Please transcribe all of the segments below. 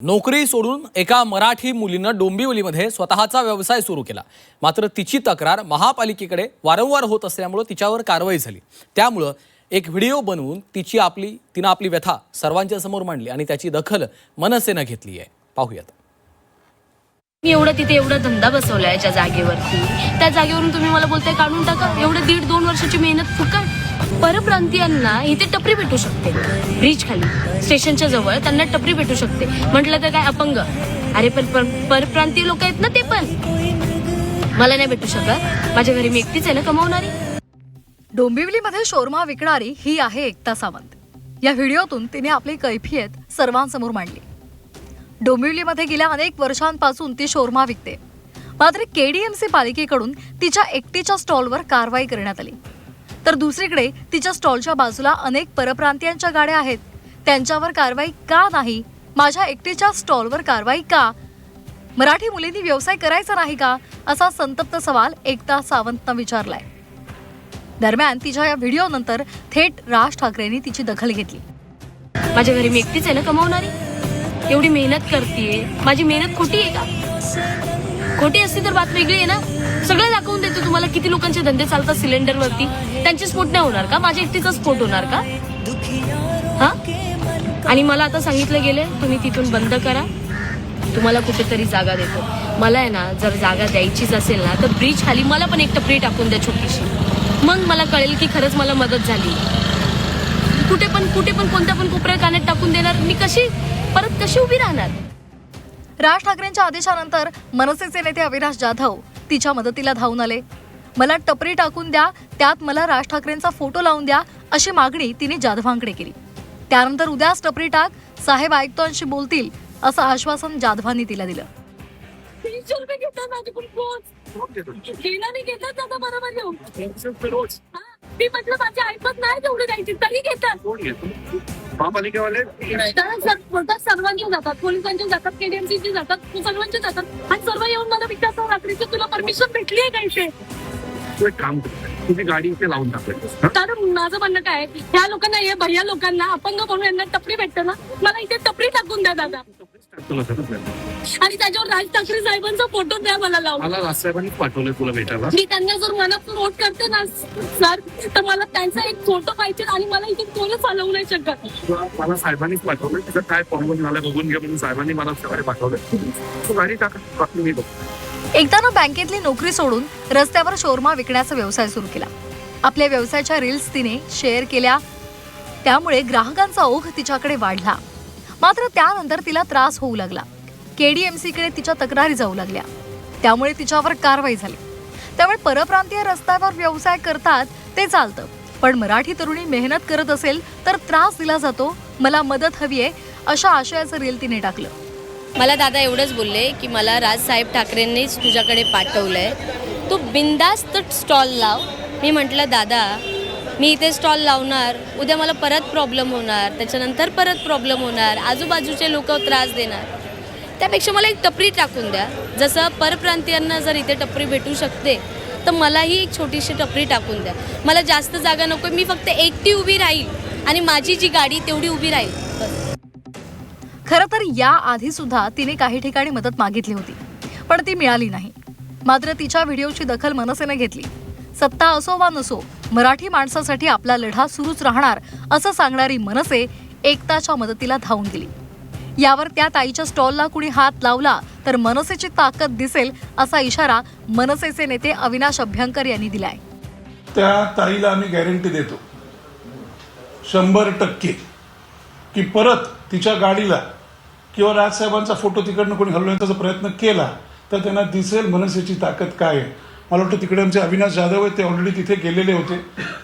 नोकरी सोडून एका मराठी मुलीनं डोंबिवलीमध्ये स्वतःचा व्यवसाय सुरू केला. मात्र तिची तक्रार महापालिकेकडे वारंवार होत असल्यामुळे तिच्यावर कारवाई झाली. त्यामुळे एक व्हिडिओ बनवून तिनं आपली व्यथा सर्वांच्या समोर मांडली आणि त्याची दखल मनसेनं घेतली आहे. पाहूयात. मी तिथे एवढा धंदा बसवलाय ज्या जागेवरती, त्या जागेवरून तुम्ही मला बोलताय काढून टाका. एवढे 1.5-2 वर्षाची मेहनत फुकट. परप्रांतीयांना इथे टपरी भेटू शकते, ब्रिज खाली स्टेशनच्या जवळ त्यांना टपरी भेटू शकते. म्हटलं तर काय अपंग? अरे पण परप्रांतीय लोक आहेत ना, ते पण मला नाही भेटू शकत. माझ्या घरी मी एकटीच आहे ना कमावणारी. डोंबिवलीमध्ये शोरमा विकणारी ही आहे एकता सावंत. या व्हिडिओतून तिने आपली कैफियत सर्वांसमोर मांडली. डोंबिवलीमध्ये गेल्या अनेक वर्षांपासून ती शोरमा विकते. मात्र केडीएमसी पालिकेकडून तिच्या एकटीच्या स्टॉलवर कारवाई करण्यात आली. तर दुसरीकडे तिच्या स्टॉलच्या बाजूला अनेक परप्रांतीयांच्या गाड्या आहेत. त्यांच्यावर कारवाई का नाही? माझ्या एकटीच्या स्टॉलवर कारवाई का? मराठी मुलींनी व्यवसाय करायचा नाही का? असा संतप्त सवाल एकता सावंतनं विचारलाय. दरम्यान तिच्या या व्हिडिओनंतर थेट राज ठाकरेंनी तिची दखल घेतली. माझ्या घरी मी एकटीच आहे ना कमावणारी. एवढी मेहनत करतेय, माझी मेहनत खोटी आहे का? खोटी असती तर बात वेगळी आहे ना. सगळं दाखवून देतो तुम्हाला किती लोकांचे धंदे चालतात सिलेंडरवरती. त्यांचे स्फोट नाही होणार का? माझ्या एकटीचा स्फोट होणार का? हा? आणि मला आता सांगितलं गेले तुम्ही तिथून बंद करा, तुम्हाला कुठेतरी जागा देतो. मला आहे ना, जर जागा द्यायचीच असेल ना तर ब्रिज खाली मला पण एक टपरी टाकून द्या छोटीशी. मग मला कळेल की खरंच मला मदत झाली. कुठे पण कोणत्या पण कोपऱ्या कानात टाकून देणार मी? कशी उभी राहणार? राज ठाकरेंच्या आदेशानंतर मनसेचे नेते अविनाश जाधव तिच्या मदतीला धावून आले. मला टपरी टाकून द्या, त्यात मला राज ठाकरेंचा फोटो लावून द्या, अशी मागणी तिने जाधवांकडे केली. त्यानंतर उद्याच टपरी टाक, साहेब आयुक्तांशी बोलतील असं आश्वासन जाधवांनी तिला दिलं. मी म्हटलं माझे ऐकत नाही तेवढे द्यायचे तरी घेतात. महापालिकेवाले सर्वांचे जातात, पोलिसांचे जातात, केडीएमसीचे जातात, सर्वांचे जातात. आणि सर्व येऊन मला विचारतात रात्रीचं तुला परमिशन भेटली आहे का इथे? तू एक काम कर, तुझी गाडी इथे लावून टाकली. कारण माझं म्हणणं काय, ह्या लोकांना हे भैया लोकांना अपंग करून यांना टपरी भेटतं ना, मला इथे टपरी टाकून द्या दादा. आणि त्याच्यावर राज ठाकरे साहेबांचा फोटो द्या मला लावून. मला राजसाहेबांनी पाठवलंय तुला भेटायला. मी त्यांना जर मनात वोट करते ना सर, तर मला त्यांचा एक फोटो पाहिजे आणि मला इथे कोणच चालवू नाही शकत. मला साहेबांनीच पाठवलंय, तिथं काय प्रॉब्लेम झाला बघून घ्या म्हणून साहेबांनी मला सकाळी पाठवलंय. तू गाडी टाकून मी बघतो. एकदानं बँकेतली नोकरी सोडून रस्त्यावर शोरमा विकण्याचा व्यवसाय सुरू केला. आपल्या व्यवसायाच्या रील्स तिने शेअर केल्या. त्यामुळे ग्राहकांचा ओघ तिच्याकडे वाढला. मात्र त्यानंतर तिला त्रास होऊ लागला. केडीएमसीकडे तिच्या तक्रारी जाऊ लागल्या. त्यामुळे तिच्यावर कारवाई झाली. त्यामुळे परप्रांतीय रस्त्यावर व्यवसाय करतात ते चालतं, पण मराठी तरुणी मेहनत करत असेल तर त्रास दिला जातो. मला मदत हवी आहे, अशा आशयाचं रील तिने टाकलं. मला दादा एवढंच बोलले की मला राजसाहेब ठाकरेंनीच तुझ्याकडे पाठवलंय, तू बिंदास्त स्टॉल लाव. मी म्हटलं दादा मी इथे स्टॉल लावणार, उद्या मला परत प्रॉब्लेम होणार, त्याच्यानंतर परत प्रॉब्लेम होणार, आजूबाजूचे लोक त्रास देणार. त्यापेक्षा मला एक टपरी टाकून द्या. जसं परप्रांतीयांना जर इथे टपरी भेटू शकते तर मलाही एक छोटीशी टपरी टाकून द्या. मला जास्त जागा नको, मी फक्त एकटी उभी राहील आणि माझी जी गाडी तेवढी उभी राहील बस. खरं तर या आधी सुद्धा तिने काही ठिकाणी मदत मागितली होती, पण ती मिळाली नाही. मात्र तिच्या व्हिडिओची दखल मनसेने घेतली. सत्ता असो वा नसो, मराठी माणसासाठी आपला लढा सुरूच राहणार असं सांगणारी मनसे एकताच्या मदतीला धावून गेली. यावर त्या ताईच्या स्टॉलला कुणी हात लावला तर मनसेची ताकद दिसेल असा इशारा मनसेचे नेते अविनाश अभ्यंकर यांनी दिलाय. त्या ताईला आम्ही गॅरंटी देतो 100% की परत तिच्या गाडीला किंवा राजसाहेबांचा फोटो तिकडनं कोणी हलवण्याचा प्रयत्न केला तर त्यांना दिसेल मनसेची ताकद काय आहे. मला वाटतं तिकडे आमचे अविनाश जाधव आहेत, ते ऑलरेडी तिथे गेलेले होते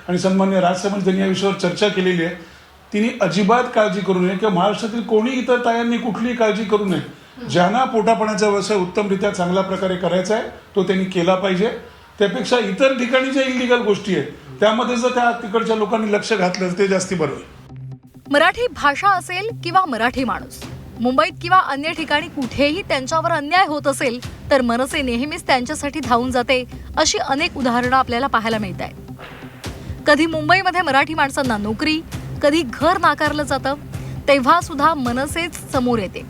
आणि सन्मान्य राजसाहेबांनी त्यांनी या विषयावर चर्चा केलेली आहे. तिने अजिबात काळजी करू नये किंवा महाराष्ट्रातील कोणी इतर तायांनी कुठलीही काळजी करू नये. ज्यांना पोटापाण्याचा व्यवसाय उत्तमरित्या चांगल्या प्रकारे करायचा आहे तो त्यांनी केला पाहिजे. त्यापेक्षा इतर ठिकाणी ज्या इलिगल गोष्टी आहेत त्यामध्ये जर त्या तिकडच्या लोकांनी लक्ष घातलं तर ते जास्ती बरं होईल. मराठी भाषा असेल किंवा मराठी माणूस, मुंबईत किंवा अन्य ठिकाणी कुठेही त्यांच्यावर अन्याय होत असेल तर मनसे नेहमीच त्यांच्यासाठी धावून जाते. अशी अनेक उदाहरणं आपल्याला पाहायला मिळत आहेत. कधी मुंबईमध्ये मराठी माणसांना नोकरी, कधी घर नाकारलं जातं, तेव्हा सुद्धा मनसेच समोर येते.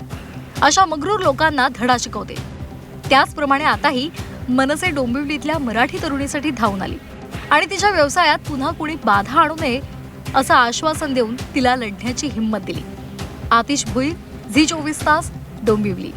अशा मगरूर लोकांना धडा शिकवते. त्याचप्रमाणे आताही मनसे डोंबिवलीतल्या मराठी तरुणीसाठी धावून आली आणि तिच्या व्यवसायात पुन्हा कुणी बाधा आणू नये असं आश्वासन देऊन तिला लढण्याची हिंमत दिली. आतिश भुई, झी 24 तास, डोंबिवली.